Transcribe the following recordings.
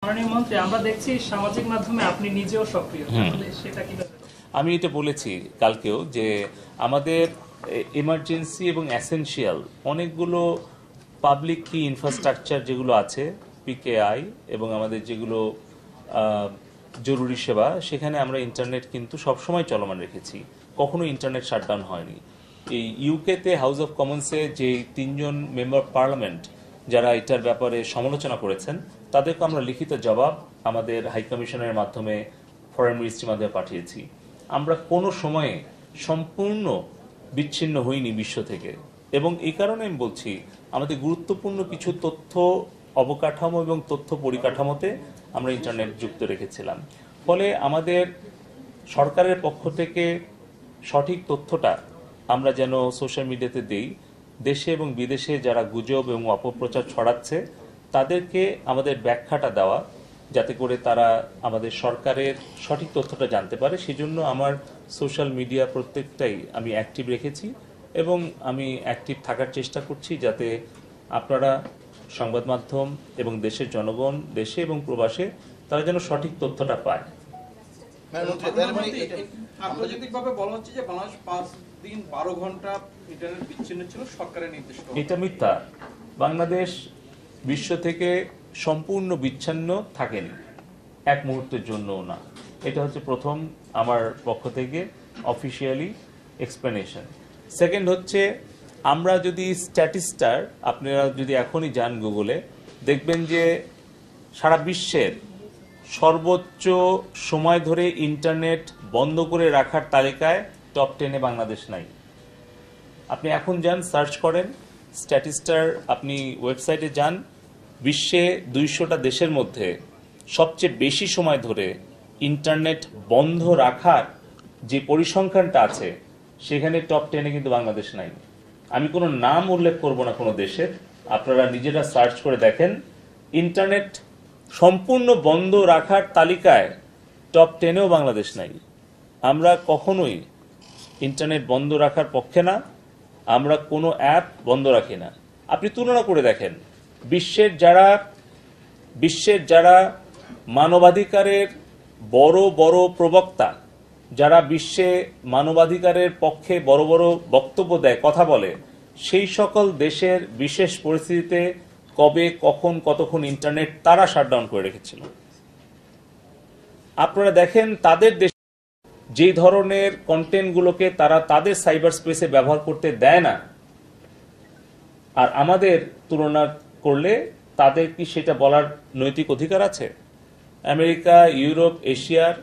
মাননীয় মন্ত্রী, আমরা দেখছি সামাজিক মাধ্যমে আপনি নিজেও সক্রিয়, সেটা কিভাবে? আমি এটা বলেছি কালকেও যে আমাদের ইমার্জেন্সি এবং এসেনশিয়াল অনেকগুলো পাবলিক কি ইনফ্রাস্ট্রাকচার যেগুলো আছে পিকেআই এবং আমাদের যেগুলো জরুরি সেবা, সেখানে আমরা ইন্টারনেট কিন্তু সবসময় চলমান রেখেছি, কখনো ইন্টারনেট শাটডাউন হয়নি। এই ইউকেতে হাউস অফ কমন্সে যে 3 জন মেম্বার পার্লামেন্ট যারা এটার ব্যাপারে সমালোচনা করেছেন, তাদেরকে আমরা লিখিত জবাব আমাদের হাইকমিশনের মাধ্যমে ফরেন মিনিস্ট্রির মাধ্যমে পাঠিয়েছি। আমরা কোনো সময়ে সম্পূর্ণ বিচ্ছিন্ন হইনি বিশ্ব থেকে, এবং এই কারণে আমি বলছি আমাদের গুরুত্বপূর্ণ কিছু তথ্য অবকাঠামো এবং তথ্য পরিকাঠামোতে আমরা ইন্টারনেট যুক্ত রেখেছিলাম। ফলে আমাদের সরকারের পক্ষ থেকে সঠিক তথ্যটা আমরা যেন সোশ্যাল মিডিয়াতে দেই, দেশে এবং বিদেশে যারা গুজব এবং অপপ্রচার ছড়াচ্ছে তাদেরকে আমাদের ব্যাখ্যাটা দেওয়া, যাতে করে তারা আমাদের সরকারের সঠিক তথ্যটা জানতে পারে। সেজন্য আমার সোশ্যাল মিডিয়া প্রত্যেকটাই আমি অ্যাক্টিভ রেখেছি এবং আমি অ্যাক্টিভ থাকার চেষ্টা করছি, যাতে আপনারা সংবাদ মাধ্যম এবং দেশের জনগণ দেশে এবং প্রবাসে তারা যেন সঠিক তথ্যটা পায়। আন্তর্জাতিকভাবে বলা হচ্ছে যে বাংলাদেশ 5 দিন 12 ঘন্টা ইন্টারনেট বিচ্ছিন্ন ছিল সরকারের নির্দেশ। এটা মিথ্যা। বাংলাদেশ বিশ্ব থেকে সম্পূর্ণ বিচ্ছিন্ন থাকেনি, এক মুহূর্তের জন্যও না। এটা হচ্ছে প্রথম আমার পক্ষ থেকে অফিসিয়ালি এক্সপ্লেনেশন। সেকেন্ড হচ্ছে, আমরা যদি স্ট্যাটিস্টার আপনারা যদি এখনই যান গুগলে, দেখবেন যে সারা বিশ্বের সর্বোচ্চ সময় ধরে ইন্টারনেট বন্ধ করে রাখার তালিকায় টপ 10-এ বাংলাদেশ নাই। আপনি এখন যান, সার্চ করেন স্ট্যাটিস্টার, আপনি ওয়েবসাইটে যান, বিশ্বে 200টা দেশের মধ্যে সবচেয়ে বেশি সময় ধরে ইন্টারনেট বন্ধ রাখার যে পরিসংখ্যানটা আছে সেখানে টপ 10-এ কিন্তু বাংলাদেশ নাই। আমি কোনো নাম উল্লেখ করব না কোনো দেশের, আপনারা নিজেরা সার্চ করে দেখেন, ইন্টারনেট সম্পূর্ণ বন্ধ রাখার তালিকায় টপ 10-এও বাংলাদেশ নাই। আমরা কখনোই ইন্টারনেট বন্ধ রাখার পক্ষে না, আমরা কোনো অ্যাপ বন্ধ রাখি না। আপনি তুলনা করে দেখেন, বিশ্বের যারা মানবাধিকারের বড় বড় প্রবক্তা, যারা বিশ্বে মানবাধিকারের পক্ষে বড় বড় বক্তব্য দেয়, কথা বলে, সেই সকল দেশের বিশেষ পরিস্থিতিতে কবে কখন কতক্ষণ ইন্টারনেট তারা শাটডাউন করে রেখেছিল। আপনারা দেখেন তাদের দেশে যে ধরনের কন্টেন্টগুলোকে তারা তাদের সাইবার স্পেসে ব্যবহার করতে দেয় না, আর আমাদের তুলনা করলে তাদের কি সেটা বলার নৈতিক অধিকার আছে? আমেরিকা, ইউরোপ, এশিয়ার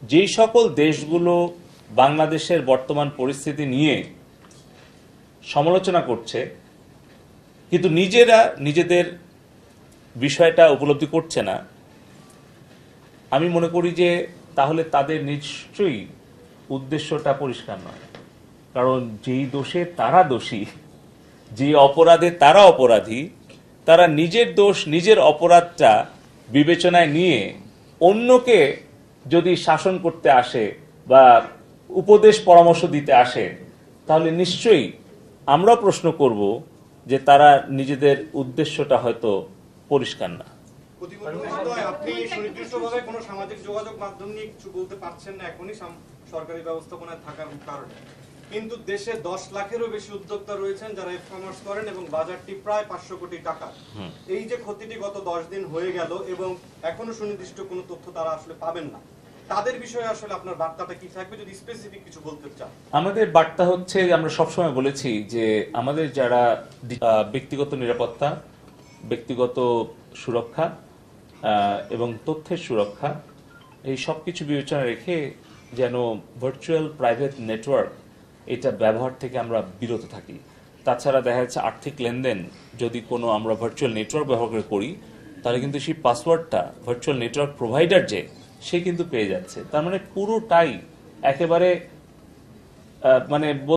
যেই সকল দেশগুলো বাংলাদেশের বর্তমান পরিস্থিতি নিয়ে সমালোচনা করছে কিন্তু নিজেরা নিজেদের বিষয়টা উপলব্ধি করছে না, আমি মনে করি যে তাহলে তাদের নিশ্চয়ই উদ্দেশ্যটা পরিষ্কার নয়। কারণ যেই দোষে তারা দোষী, যে অপরাধে তারা অপরাধী, তারা নিজের দোষ নিজের অপরাধটা বিবেচনায় নিয়ে অন্যকে যদি শাসন করতে আসে বা উপদেশ পরামর্শ দিতে আসে, তাহলে নিশ্চয়ই আমরা প্রশ্ন করব যে তারা নিজেদের উদ্দেশ্যটা হয়তো পরিষ্কার না। আপনি সুনির্দিষ্টভাবে কোনো সামাজিক যোগাযোগ মাধ্যম নিয়ে কিছু বলতে পারছেন না এখনই সরকারি ব্যবস্থাপনায় থাকার কারণে, কিন্তু দেশে 10 লাখেরও বেশি উদ্যোক্তা রয়েছেন যারা ই-কমার্স করেন এবং বাজারটি প্রায় 500 কোটি টাকা। এই যে ক্ষতিটি গত 10 দিন হয়ে গেল এবং এখনো সুনির্দিষ্ট কোনো তথ্য তারা আসলে পাবেন না, তাদের বিষয়ে আসলে আপনার বার্তাটা কি থাকবে যদি স্পেসিফিক কিছু বলতে চান? আমাদের বার্তা হচ্ছে, আমরা সবসময় বলেছি যে আমাদের যারা ব্যক্তিগত নিরাপত্তা, ব্যক্তিগত সুরক্ষা এবং তথ্যের সুরক্ষা, এই সব কিছু বিবেচনা রেখে যেন ভার্চুয়াল প্রাইভেট নেটওয়ার্ক এটা ব্যবহার থেকে আমরা বিরত থাকি। তাছাড়া দেখা যাচ্ছে আর্থিক লেনদেন যদি কোনো আমরা ভার্চুয়াল নেটওয়ার্ক ব্যবহার করে করি, তাহলে কিন্তু সেই পাসওয়ার্ডটা ভার্চুয়াল নেটওয়ার্ক প্রোভাইডার সে কিন্তু পেয়ে যাচ্ছে। তার মানে পুরোটাই একেবারে মানে